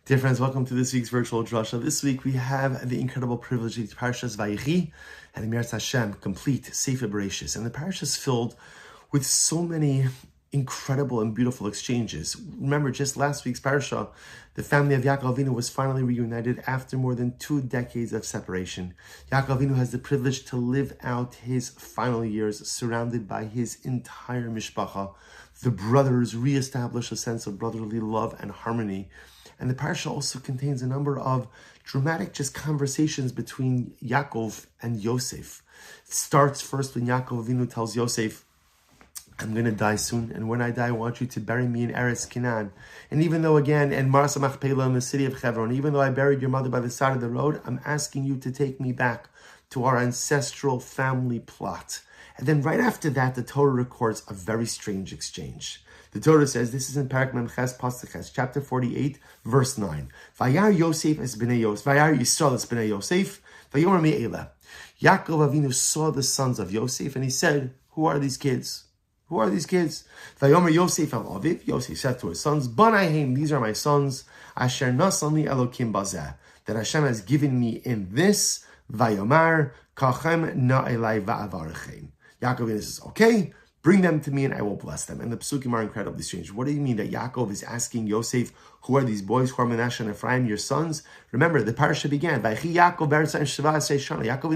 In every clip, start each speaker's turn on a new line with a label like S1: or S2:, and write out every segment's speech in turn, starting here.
S1: Dear friends, welcome to this week's virtual drasha. This week we have the incredible privilege of Parshas Vayechi and Emirat Hashem, complete, Sefer Bereshis. And the Parsha is filled with so many incredible and beautiful exchanges. Remember, just last week's Parsha, the family of Yaakov Avinu was finally reunited after more than 2 decades of separation. Yaakov Avinu has the privilege to live out his final years surrounded by his entire mishpacha. The brothers reestablish a sense of brotherly love and harmony. And the parsha also contains a number of dramatic conversations between Yaakov and Yosef. It starts first when Yaakov Avinu tells Yosef, I'm going to die soon, and when I die, I want you to bury me in Eretz Canaan. And even though, again, in Marsa Machpelah, in the city of Hebron, even though I buried your mother by the side of the road, I'm asking you to take me back to our ancestral family plot. And then right after that, the Torah records a very strange exchange. The Torah says, this is in Parak Memches Pasuk Ches, chapter 48, verse 9. Vayar Yosef es bnei Yosef, Vayar Yisrael es bnei Yosef, Vayomer mi'ela. Yaakov Avinu saw the sons of Yosef, and he said, who are these kids? Who are these kids? Vayomer Yosef al Aviv, Yosef said to his sons, Banayim, these are my sons, Asher nasan li Elokim bazeh, that Hashem has given me in this, Vayomar, Kachem na'elai va'avarchem. Yaakov Avinu says, okay, bring them to me and I will bless them. And the psukim are incredibly strange. What do you mean that Yaakov is asking Yosef, who are these boys, who are Menashe and Ephraim, your sons? Remember, the parasha began, Yaakov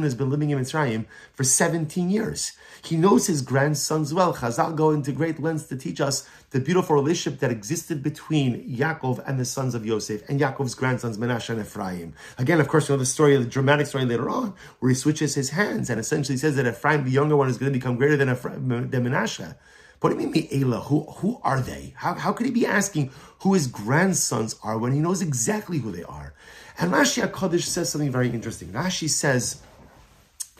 S1: has been living in Mitzrayim for 17 years. He knows his grandsons well. Chazal go into great lengths to teach us the beautiful relationship that existed between Yaakov and the sons of Yosef and Yaakov's grandsons, Menashe and Ephraim. Again, of course, you know the story, the dramatic story later on, where he switches his hands and essentially says that Ephraim, the younger one, is going to become greater than Menashe. What do you mean, Me'ela? Who are they? How could he be asking who his grandsons are when he knows exactly who they are? And Rashi HaKadosh says something very interesting. Rashi says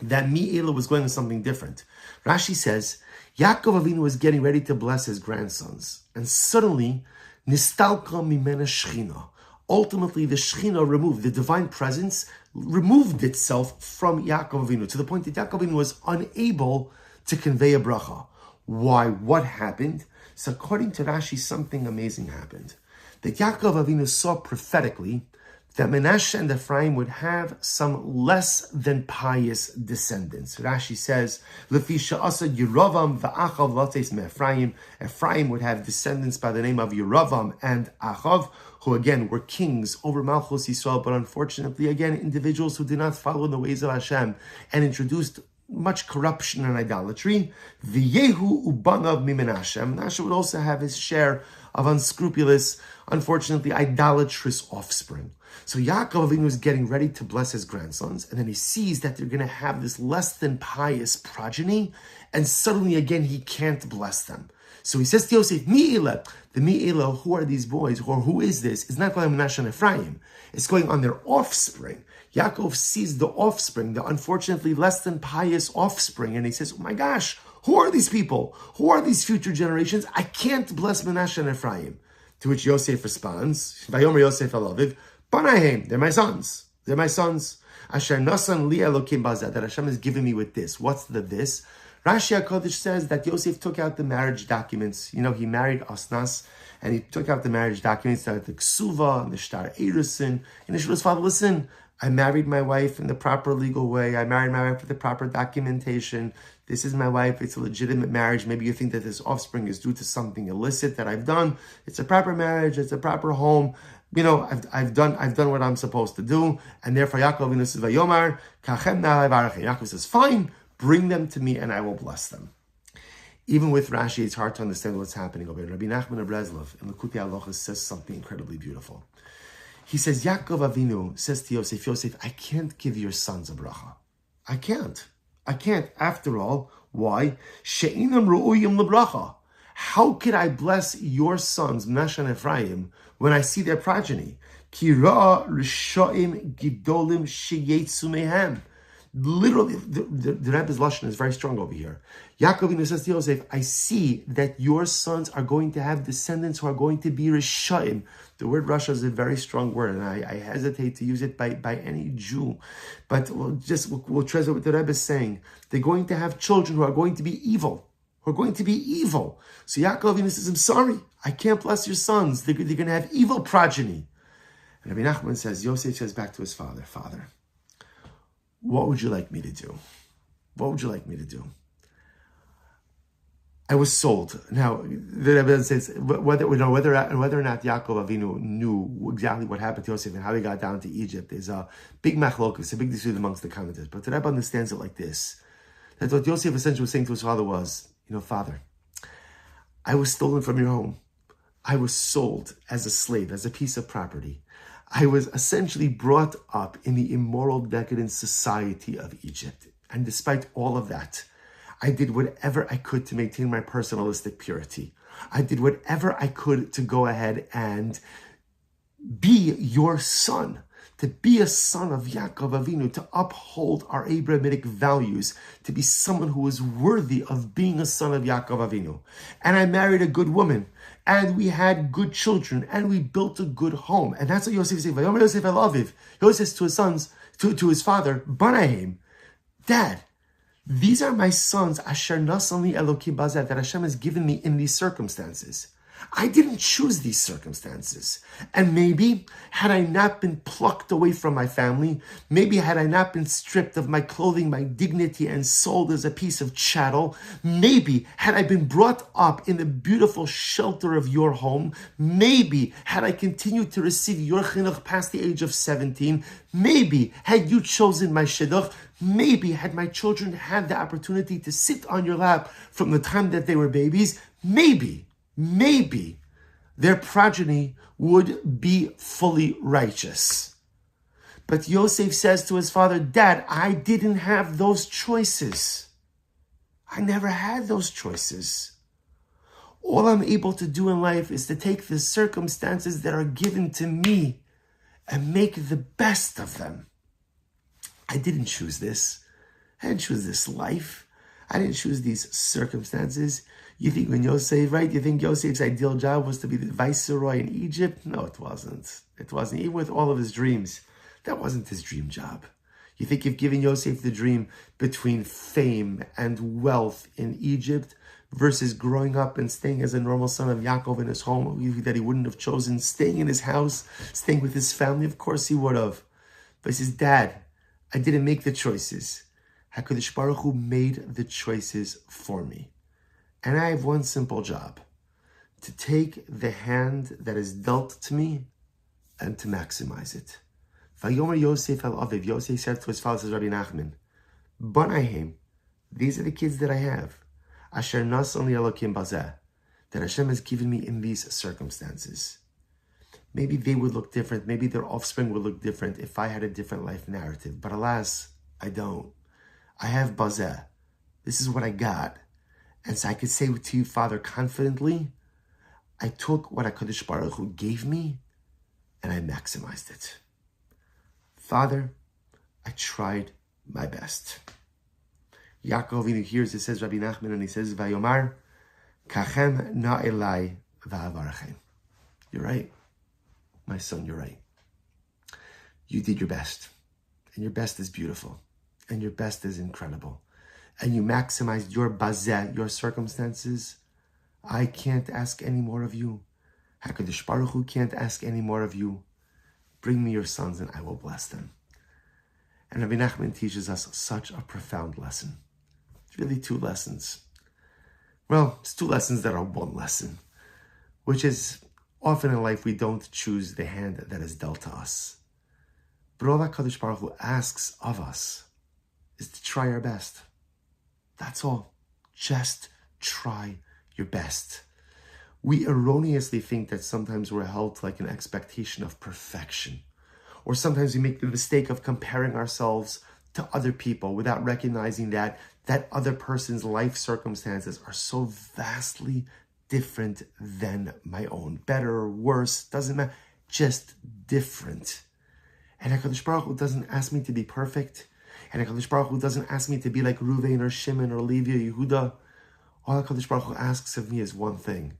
S1: that Me'ela was going on something different. Rashi says, Yaakov Avinu was getting ready to bless his grandsons. And suddenly, Nistalka Mimena Shechina. Ultimately, the Shechina removed, the divine presence removed itself from Yaakov Avinu to the point that Yaakov Avinu was unable to convey a bracha. Why? What happened? So according to Rashi, something amazing happened. That Yaakov Avinu saw prophetically that Menashe and Ephraim would have some less than pious descendants. Rashi says, Lefisha asad Yeravam va'achav lates me'Ephraim. Ephraim would have descendants by the name of Yeravam and Achav, who again were kings over Malchus Yisrael, but unfortunately, again, individuals who did not follow the ways of Hashem and introduced much corruption and idolatry. V'yehu ubanav mimenashe. Menashe would also have his share of unscrupulous, unfortunately, idolatrous offspring. So Yaakov Avinu is getting ready to bless his grandsons, and then he sees that they're going to have this less than pious progeny, and suddenly again he can't bless them. So he says to Yosef, Mi'ela, the Mi'ela, who are these boys, or who is this? It's not going on Menashe and Ephraim. It's going on their offspring. Yaakov sees the offspring, the unfortunately less than pious offspring, and he says, oh my gosh, who are these people? Who are these future generations? I can't bless Menashe and Ephraim. To which Yosef responds, Vayomer Yosef al Aviv, Banayim, they're my sons. They're my sons. Asher nasan li Elokim bazeh, that Hashem has given me with this. What's the this? Rashi HaKadosh says that Yosef took out the marriage documents. You know, he married Asnas, and he took out the marriage documents, the Ksuva, and the Shtar Erusin. And he told his father, listen, I married my wife in the proper legal way. I married my wife with the proper documentation. This is my wife. It's a legitimate marriage. Maybe you think that this offspring is due to something illicit that I've done. It's a proper marriage. It's a proper home. You know, I've done what I'm supposed to do. And therefore, Yaakov Avinu says, Vayomar, Kachem na'elai va'archem. Yaakov says, fine, bring them to me and I will bless them. Even with Rashi, it's hard to understand what's happening over here. Rabbi Nachman of Breslov in Likutei Halachos says something incredibly beautiful. He says, Yaakov Avinu says to Yosef, Yosef, I can't give your sons a bracha. I can't. After all, why? She'inam ru'uyim lebracha. How could I bless your sons, Menashe and Ephraim, when I see their progeny? Ki ra'a rishoim gidolim sheyetzu mehem. Literally, the Rebbe's lashon is very strong over here. Yaakov Avinu says to Yosef, I see that your sons are going to have descendants who are going to be Rishaim. The word Rasha is a very strong word, and I hesitate to use it by any Jew. But we'll translate what the Rebbe is saying. They're going to have children who are going to be evil. So Yaakov Avinu says, I'm sorry, I can't bless your sons. They're going to have evil progeny. And Rabbi Nachman says, Yosef says back to his father, Father, what would you like me to do? What would you like me to do? I was sold. Now, the Rebbe says whether or not Yaakov Avinu knew exactly what happened to Yosef and how he got down to Egypt is a big machlokus, a big dispute amongst the commentators. But the Rebbe understands it like this: that what Yosef essentially was saying to his father was, Father, I was stolen from your home. I was sold as a slave, as a piece of property. I was essentially brought up in the immoral, decadent society of Egypt. And despite all of that, I did whatever I could to maintain my personalistic purity. I did whatever I could to go ahead and be your son, to be a son of Yaakov Avinu, to uphold our Abrahamic values, to be someone who is worthy of being a son of Yaakov Avinu. And I married a good woman, and we had good children, and we built a good home. And that's what Yosef says. Vayomer Yosef el Aviv. Yosef says to his sons, to his father, Banaim, Dad, these are my sons, Asher Nasani Elokim Bazeh, that Hashem has given me in these circumstances. I didn't choose these circumstances. And maybe, had I not been plucked away from my family, maybe had I not been stripped of my clothing, my dignity, and sold as a piece of chattel, maybe had I been brought up in the beautiful shelter of your home, maybe had I continued to receive your chinuch past the age of 17, maybe had you chosen my shidduch, maybe had my children had the opportunity to sit on your lap from the time that they were babies, maybe their progeny would be fully righteous. But Yosef says to his father, Dad, I didn't have those choices. I never had those choices. All I'm able to do in life is to take the circumstances that are given to me and make the best of them. I didn't choose this. I didn't choose this life. I didn't choose these circumstances. You think when Yosef, right? You think Yosef's ideal job was to be the viceroy in Egypt? No, it wasn't. It wasn't. Even with all of his dreams, that wasn't his dream job. You think if giving Yosef the dream between fame and wealth in Egypt versus growing up and staying as a normal son of Yaakov in his home, that he wouldn't have chosen staying in his house, staying with his family? Of course he would have. But he says, Dad, I didn't make the choices. HaKadosh Baruch Hu made the choices for me. And I have one simple job, to take the hand that is dealt to me and to maximize it. Vayomer Yosef el Aviv, Yosef said to his father, says Rabbi Nachman, Banahim, these are the kids that I have. Asher Nasan li Elokim Bazeh, that Hashem has given me in these circumstances. Maybe they would look different, maybe their offspring would look different if I had a different life narrative. But alas, I don't. I have Bazeh. This is what I got. And so I could say to you, Father, confidently, I took what HaKadosh Baruch Hu gave me and I maximized it. Father, I tried my best. Yaakov Avinu hears it, says Rabbi Nachman, and he says, Vayomar, kachem na'elai va'avarachem. You're right. My son, you're right. You did your best. And your best is beautiful. And your best is incredible. And you maximized your bazeh, your circumstances. I can't ask any more of you. HaKadosh Baruch Hu can't ask any more of you. Bring me your sons and I will bless them. And Rabbi Nachman teaches us such a profound lesson. It's really two lessons. Well, it's two lessons that are one lesson, which is often in life we don't choose the hand that is dealt to us. But all that HaKadosh Baruch Hu asks of us is to try our best. That's all. Just try your best. We erroneously think that sometimes we're held to like an expectation of perfection. Or sometimes we make the mistake of comparing ourselves to other people without recognizing that that other person's life circumstances are so vastly different than my own. Better or worse, doesn't matter. Just different. And HaKadosh Baruch Hu doesn't ask me to be perfect. And HaKadosh Baruch Hu doesn't ask me to be like Ruvain or Shimon or Levi or Yehuda. All HaKadosh Baruch Hu asks of me is one thing.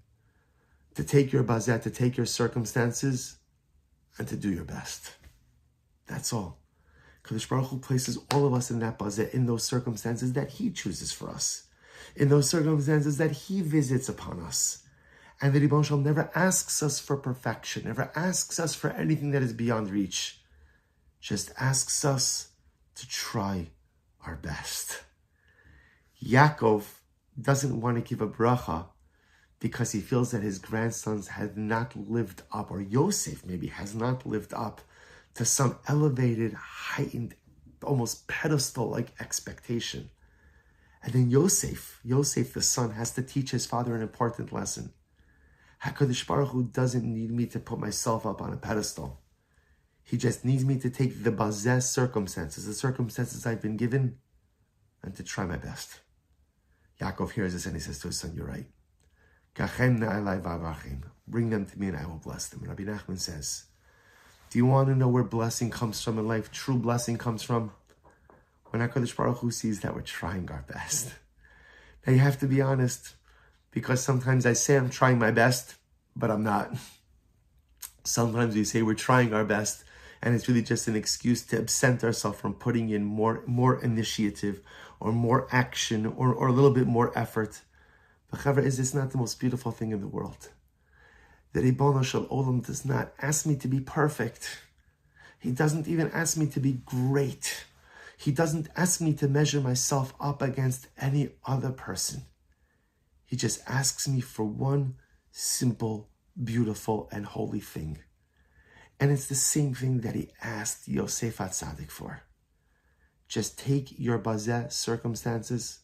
S1: To take your bazeh, to take your circumstances, and to do your best. That's all. HaKadosh Baruch Hu places all of us in that bazeh, in those circumstances that He chooses for us. In those circumstances that He visits upon us. And the Ribbon Shalom never asks us for perfection, never asks us for anything that is beyond reach. Just asks us to try our best. Yaakov doesn't want to give a bracha because he feels that his grandsons have not lived up, or Yosef maybe has not lived up to some elevated, heightened, almost pedestal-like expectation. And then Yosef the son, has to teach his father an important lesson. HaKadosh Baruch Hu doesn't need me to put myself up on a pedestal. He just needs me to take the bazeh circumstances, the circumstances I've been given, and to try my best. Yaakov hears this and he says to his son, you're right. Bring them to me and I will bless them. And Rabbi Nachman says, do you want to know where blessing comes from in life? True blessing comes from when HaKadosh Baruch Hu sees that we're trying our best. Now you have to be honest, because sometimes I say I'm trying my best, but I'm not. Sometimes we say we're trying our best, and it's really just an excuse to absent ourselves from putting in more initiative, or more action, or a little bit more effort. But Chavra, is this not the most beautiful thing in the world? The Ribono Shel Olam does not ask me to be perfect. He doesn't even ask me to be great. He doesn't ask me to measure myself up against any other person. He just asks me for one simple, beautiful, and holy thing. And it's the same thing that he asked Yosef HaTzadik for. Just take your bazeh circumstances,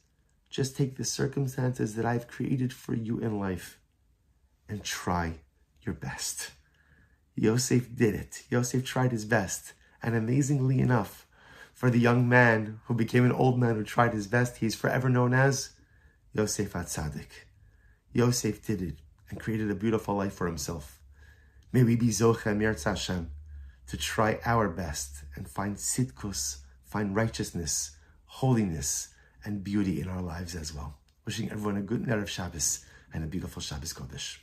S1: just take the circumstances that I've created for you in life, and try your best. Yosef did it. Yosef tried his best. And amazingly enough, for the young man who became an old man who tried his best, he is forever known as Yosef HaTzadik. Yosef did it and created a beautiful life for himself. May we be Zocha Mirtz Hashem to try our best and find tzidkus, find righteousness, holiness, and beauty in our lives as well. Wishing everyone a good Erev Shabbos and a beautiful Shabbos Kodesh.